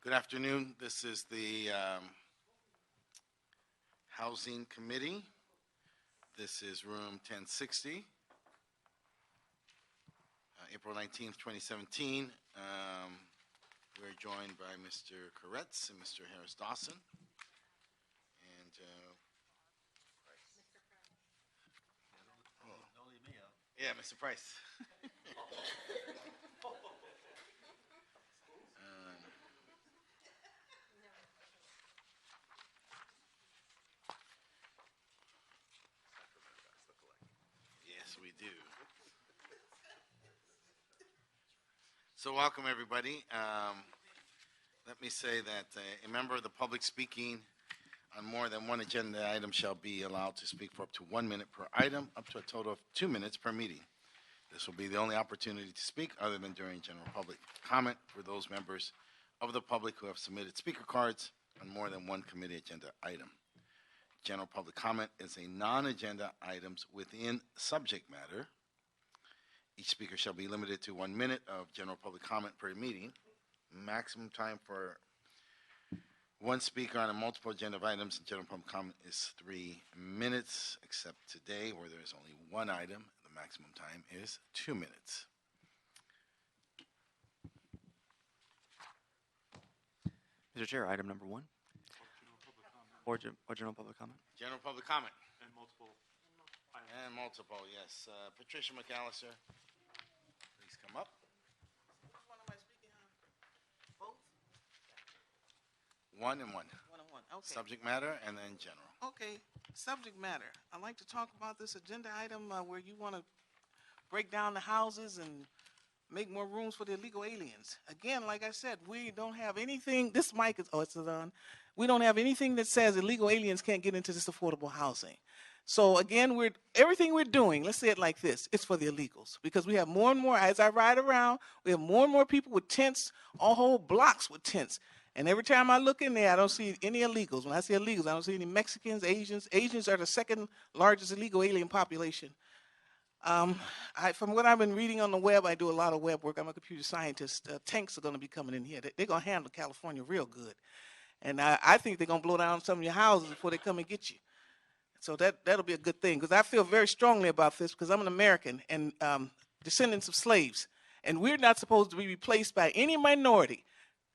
Good afternoon. This is the Housing Committee. This is room 1060, April 19th, 2017. We're joined by Mr. Koretz and Mr. Harris Dawson. And Don't leave me out. yeah, Mr. Price. Yes, we do. So welcome, everybody. Let me say that a member of the public speaking on more than one agenda item shall be allowed to speak for up to 1 minute per item, up to a total of 2 minutes per meeting. This will be the only opportunity to speak other than during general public comment for those members of the public who have submitted speaker cards on more than one committee agenda item. General public comment is a non-agenda items within subject matter. Each speaker shall be limited to 1 minute of general public comment per meeting. Maximum time for one speaker on a multiple agenda of items in general public comment is 3 minutes, except today where there is only one item. The maximum time is 2 minutes. Mr. Chair, item number 1. Or general public comment. General public comment. And multiple. And multiple, yes. Patricia McAllister, please come up. Which one am I speaking on? Both? One and one. One and one, okay. Subject matter and then general. Okay, subject matter. I'd like to talk about this agenda item where you want to break down the houses and make more rooms for the illegal aliens. Again, like I said, we don't have anything, this mic is, it's on. We don't have anything that says illegal aliens can't get into this affordable housing. So again, everything we're doing, let's say it like this, it's for the illegals. Because we have more and more, as I ride around, we have more and more people with tents, all whole blocks with tents. And every time I look in there, I don't see any illegals. When I say illegals, I don't see any Mexicans, Asians. Asians are the second largest illegal alien population. From what I've been reading on the web, I do a lot of web work. I'm a computer scientist. Tanks are going to be coming in here. They're going to handle California real good. And I think they're going to blow down some of your houses before they come and get you. So that'll be a good thing, because I feel very strongly about this, because I'm an American and descendants of slaves. And we're not supposed to be replaced by any minority.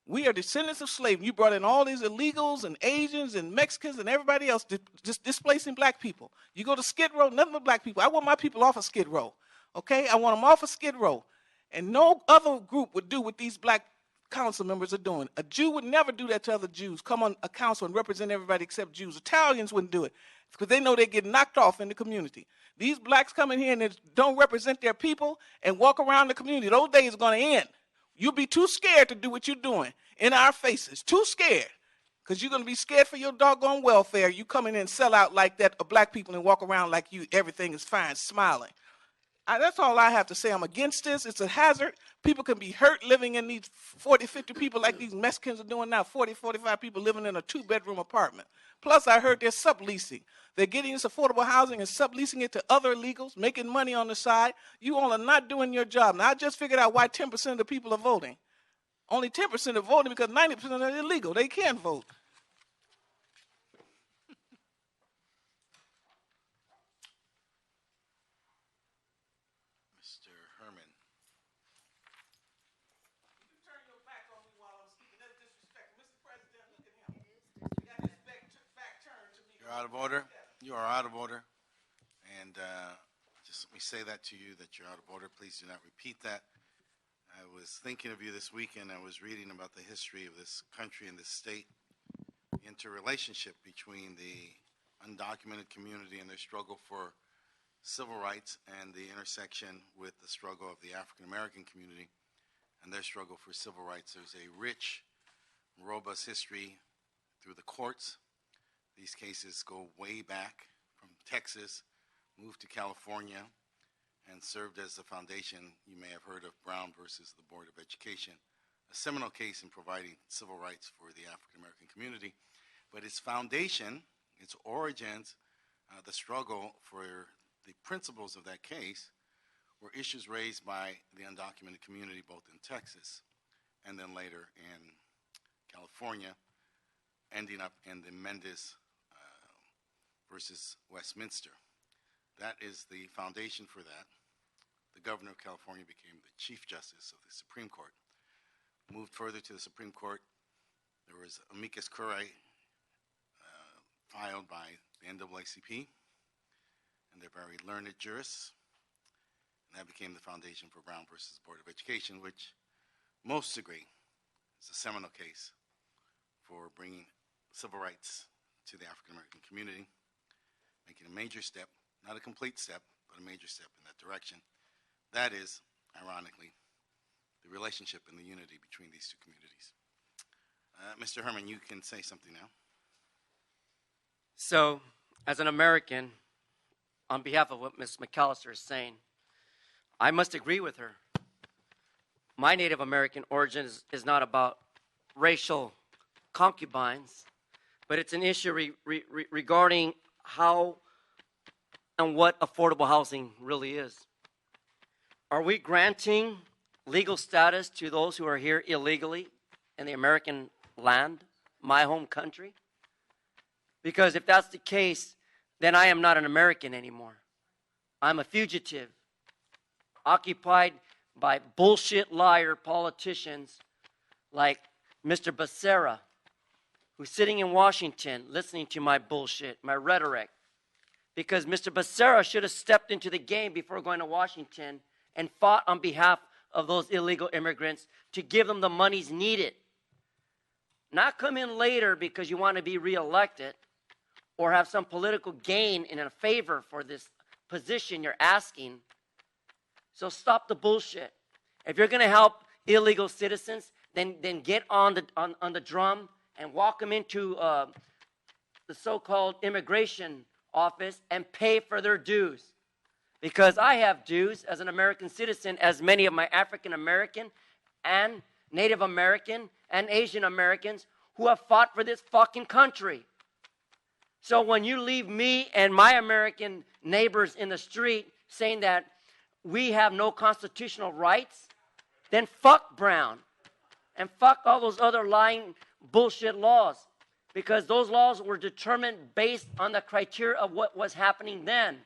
We are descendants of slaves. You brought in all these illegals and Asians and Mexicans and everybody else just displacing black people. You go to Skid Row, nothing but black people. I want my people off of Skid Row, okay? I want them off of Skid Row. And no other group would do what these black council members are doing. A Jew would never do that to other Jews, come on a council and represent everybody except Jews. Italians wouldn't do it because they know they get knocked off in the community. These blacks come in here and they don't represent their people and walk around the community. Those days are going to end. You'll be too scared to do what you're doing in our faces. Too scared. Because you're going to be scared for your doggone welfare. You come in and sell out like that of black people and walk around like everything is fine, smiling. That's all I have to say. I'm against this. It's a hazard. People can be hurt living in these 40, 50 people like these Mexicans are doing now, 40, 45 people living in a 2-bedroom apartment. Plus, I heard they're subleasing. They're getting this affordable housing and subleasing it to other illegals, making money on the side. You all are not doing your job. Now, I just figured out why 10% of the people are voting. Only 10% are voting because 90% are illegal. They can't vote. Mr. Herman. You turn your back on me while I'm speaking. That's disrespectful. Mr. President, look at him. He got his back turned to me. You're out of order. You are out of order. And just let me say that to you, that you're out of order. Please do not repeat that. I was thinking of you this weekend. I was reading about the history of this country and this state, the interrelationship between the undocumented community and their struggle for civil rights and the intersection with the struggle of the African American community and their struggle for civil rights. There's a rich, robust history through the courts. These cases go way back from Texas, moved to California, and served as the foundation. You may have heard of Brown versus the Board of Education, a seminal case in providing civil rights for the African American community. But its foundation, its origins, the struggle for the principles of that case were issues raised by the undocumented community both in Texas and then later in California, ending up in the Mendez versus Westminster. That is the foundation for that. The governor of California became the Chief Justice of the Supreme Court. Moved further to the Supreme Court, there was amicus curiae filed by the NAACP and their very learned jurists, and that became the foundation for Brown versus Board of Education, which most agree is a seminal case for bringing civil rights to the African American community, making a major step, not a complete step, but a major step in that direction. That is, ironically, the relationship and the unity between these two communities. Mr. Herman, you can say something now. So, as an American, on behalf of what Ms. McAllister is saying, I must agree with her. My Native American origin is not about racial concubines, but it's an issue regarding how and what affordable housing really is. Are we granting legal status to those who are here illegally in the American land, my home country? Because if that's the case, then I am not an American anymore. I'm a fugitive, occupied by bullshit liar politicians like Mr. Becerra, who's sitting in Washington listening to my bullshit, my rhetoric. Because Mr. Becerra should have stepped into the game before going to Washington and fought on behalf of those illegal immigrants to give them the monies needed. Not come in later because you want to be reelected or have some political gain in a favor for this position you're asking. So stop the bullshit. If you're going to help illegal citizens, then get on the drum and walk them into the so-called immigration office and pay for their dues. Because I have dues as an American citizen, as many of my African American and Native American and Asian Americans who have fought for this fucking country. So when you leave me and my American neighbors in the street saying that we have no constitutional rights, then fuck Brown and fuck all those other lying bullshit laws, because those laws were determined based on the criteria of what was happening then.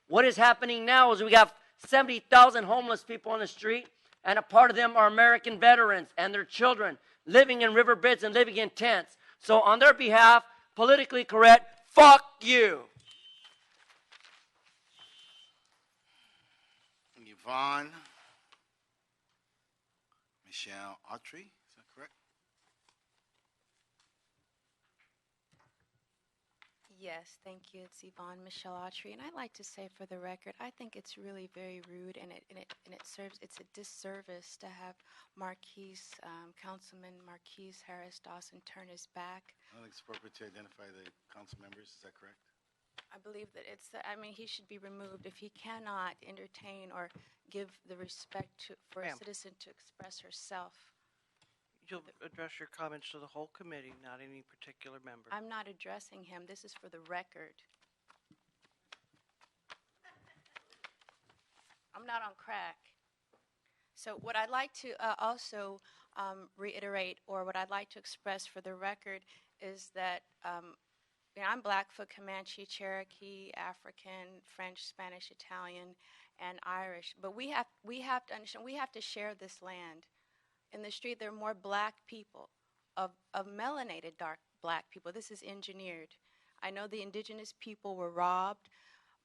What is happening now is we have 70,000 homeless people on the street, and a part of them are American veterans and their children living in riverbeds and living in tents. So on their behalf, politically correct, fuck you. Yvonne Michelle Autry, is that correct? Yes, thank you. It's Yvonne Michelle Autry, and I'd like to say for the record, I think it's really very rude, and it's a disservice to have Councilman Marquise Harris Dawson turn his back. I think it's appropriate to identify the council members, is that correct? I believe that he should be removed if he cannot entertain or give the respect for a citizen to express herself. You'll address your comments to the whole committee, not any particular member. I'm not addressing him. This is for the record. I'm not on crack. So what I'd like to also reiterate, or what I'd like to express for the record, is that I'm Blackfoot, Comanche, Cherokee, African, French, Spanish, Italian, and Irish. But we have to understand, we have to share this land. In the street, there are more black people, of melanated dark black people. This is engineered. I know the indigenous people were robbed,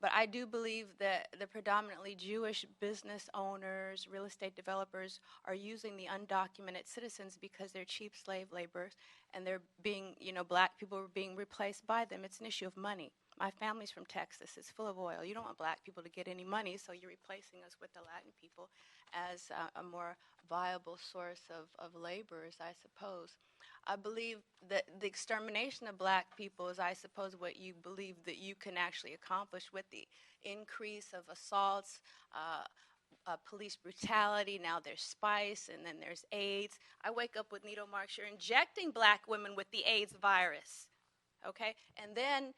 but I do believe that the predominantly Jewish business owners, real estate developers are using the undocumented citizens because they're cheap slave laborers, and they're being, black people are being replaced by them. It's an issue of money. My family's from Texas. It's full of oil. You don't want black people to get any money, so you're replacing us with the Latin people as a more viable source of laborers, I suppose. I believe that the extermination of black people is, I suppose, what you believe that you can actually accomplish with the increase of assaults, police brutality. Now there's spice, and then there's AIDS. I wake up with needle marks. You're injecting black women with the AIDS virus, okay? And then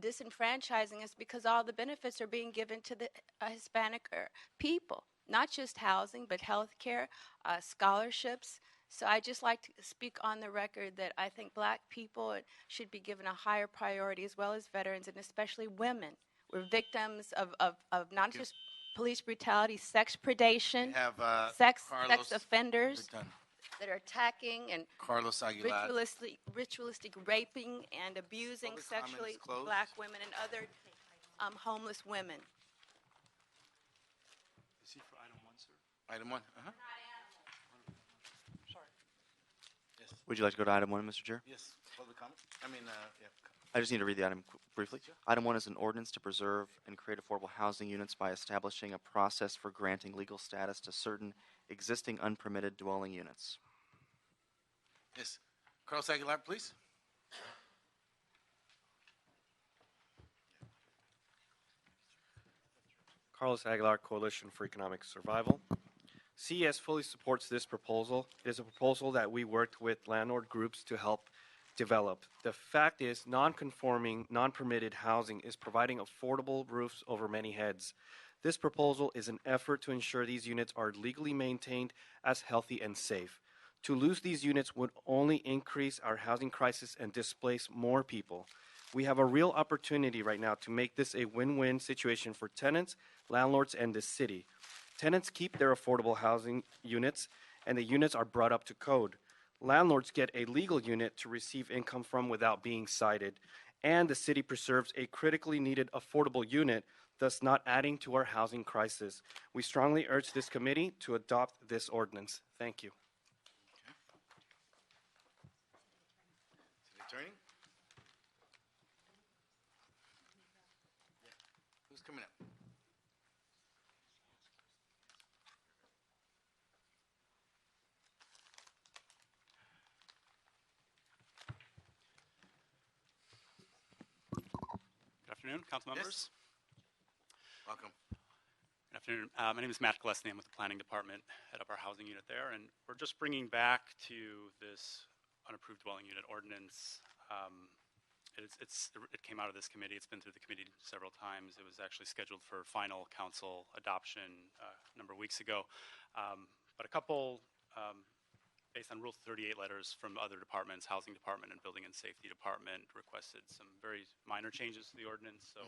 disenfranchising us because all the benefits are being given to the Hispanic people. Not just housing, but health care, scholarships, So I just like to speak on the record that I think black people should be given a higher priority, as well as veterans, and especially women. We're victims of not just police brutality, sex predation, We have sex Carlos. offenders We're done. that are attacking and Carlos Aguilar. ritualistic raping and abusing Public comment is sexually closed. black women and other homeless women. Is he for item 1, sir? Item 1. Uh-huh. Yes. Would you like to go to item 1, Mr. Chair? Yes. Public comment? Yeah. I just need to read the item briefly. Item 1 is an ordinance to preserve and create affordable housing units by establishing a process for granting legal status to certain existing unpermitted dwelling units. Yes. Carlos Aguilar, please. Carlos Aguilar, Coalition for Economic Survival. CES fully supports this proposal. It is a proposal that we worked with landlord groups to help develop. The fact is, non-conforming, non-permitted housing is providing affordable roofs over many heads. This proposal is an effort to ensure these units are legally maintained as healthy and safe. To lose these units would only increase our housing crisis and displace more people. We have a real opportunity right now to make this a win-win situation for tenants, landlords, and the city. Tenants keep their affordable housing units, and the units are brought up to code. Landlords get a legal unit to receive income from without being cited, and the city preserves a critically needed affordable unit, thus not adding to our housing crisis. We strongly urge this committee to adopt this ordinance. Thank you. City Attorney? Who's coming up? Good afternoon, council members. Welcome. Good afternoon. My name is Matt Gillespie. I'm with the planning department, head up our housing unit there, and we're just bringing back to this unapproved dwelling unit ordinance. It came out of this committee. It's been through the committee several times. It was actually scheduled for final council adoption a number of weeks ago. But a couple, based on Rule 38 letters from other departments, Housing Department and Building and Safety Department, requested some very minor changes to the ordinance. So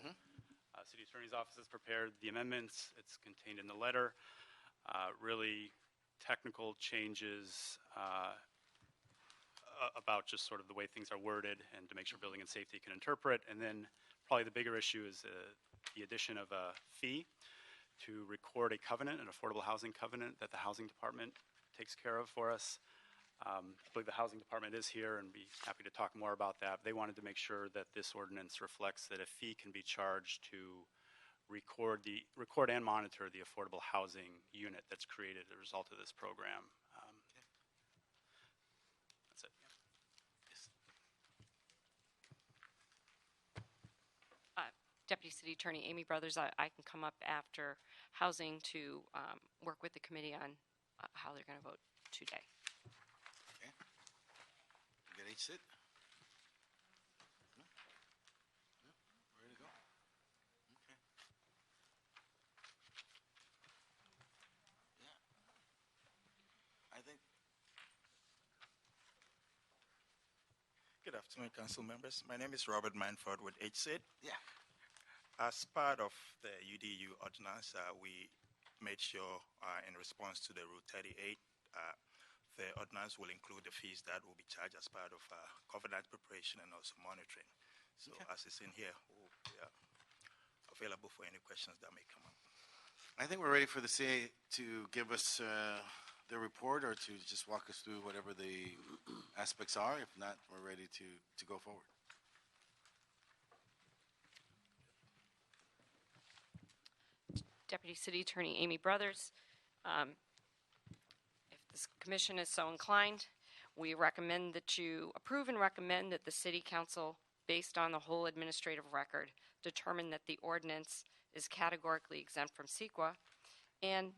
City Attorney's Office has prepared the amendments. It's contained in the letter. Really technical changes about just sort of the way things are worded and to make sure Building and Safety can interpret. And then probably the bigger issue is the addition of a fee to record a covenant, an affordable housing covenant that the Housing Department takes care of for us. I believe the Housing Department is here and be happy to talk more about that. They wanted to make sure that this ordinance reflects that a fee can be charged to record and monitor the affordable housing unit that's created as a result of this program. That's it. Deputy City Attorney Amy Brothers, I can come up after housing to work with the committee on how they're going to vote today. Okay. You got H sit? No? No? Ready to go? Okay. Yeah. I think. Good afternoon, council members. My name is Robert Manford with HSID. Yeah. As part of the UDU ordinance, we made sure in response to the Rule 38, the ordinance will include the fees that will be charged as part of covenant preparation and also monitoring. So as it's in here, we are available for any questions that may come up. I think we're ready for the CA to give us their report or to just walk us through whatever the aspects are. If not, we're ready to go forward. Deputy City Attorney Amy Brothers, if this commission is so inclined, we recommend that you approve and recommend that the City Council, based on the whole administrative record, determine that the ordinance is categorically exempt from CEQA, and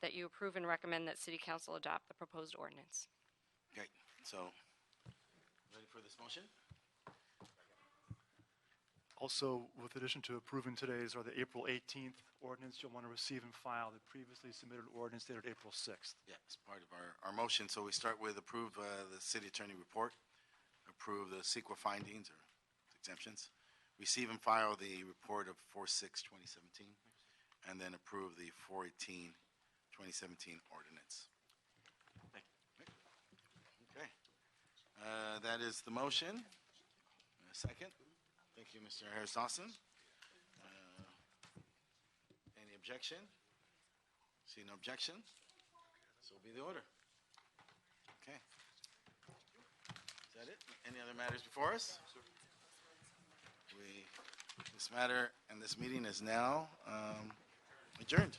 that you approve and recommend that City Council adopt the proposed ordinance. Great. So, ready for this motion? Also, with addition to approving today's are the April 18th ordinance, you'll want to receive and file the previously submitted ordinance dated April 6th. Yeah, it's part of our motion. So we start with approve the city attorney report, approve the CEQA findings or exemptions, receive and file the report of 4/6/2017, and then approve the 4/18/2017 ordinance. Okay. That is the motion. Second. Thank you, Mr. Harris Dawson. Any objection? See no objection? So will be the order. Okay. Is that it? Any other matters before us? This matter and this meeting is now adjourned.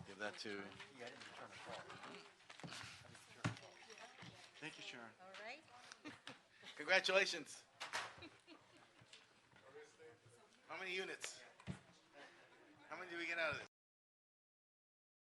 Give that to. Thank you, Sharon. All right. Congratulations. How many units? How many do we get out of this?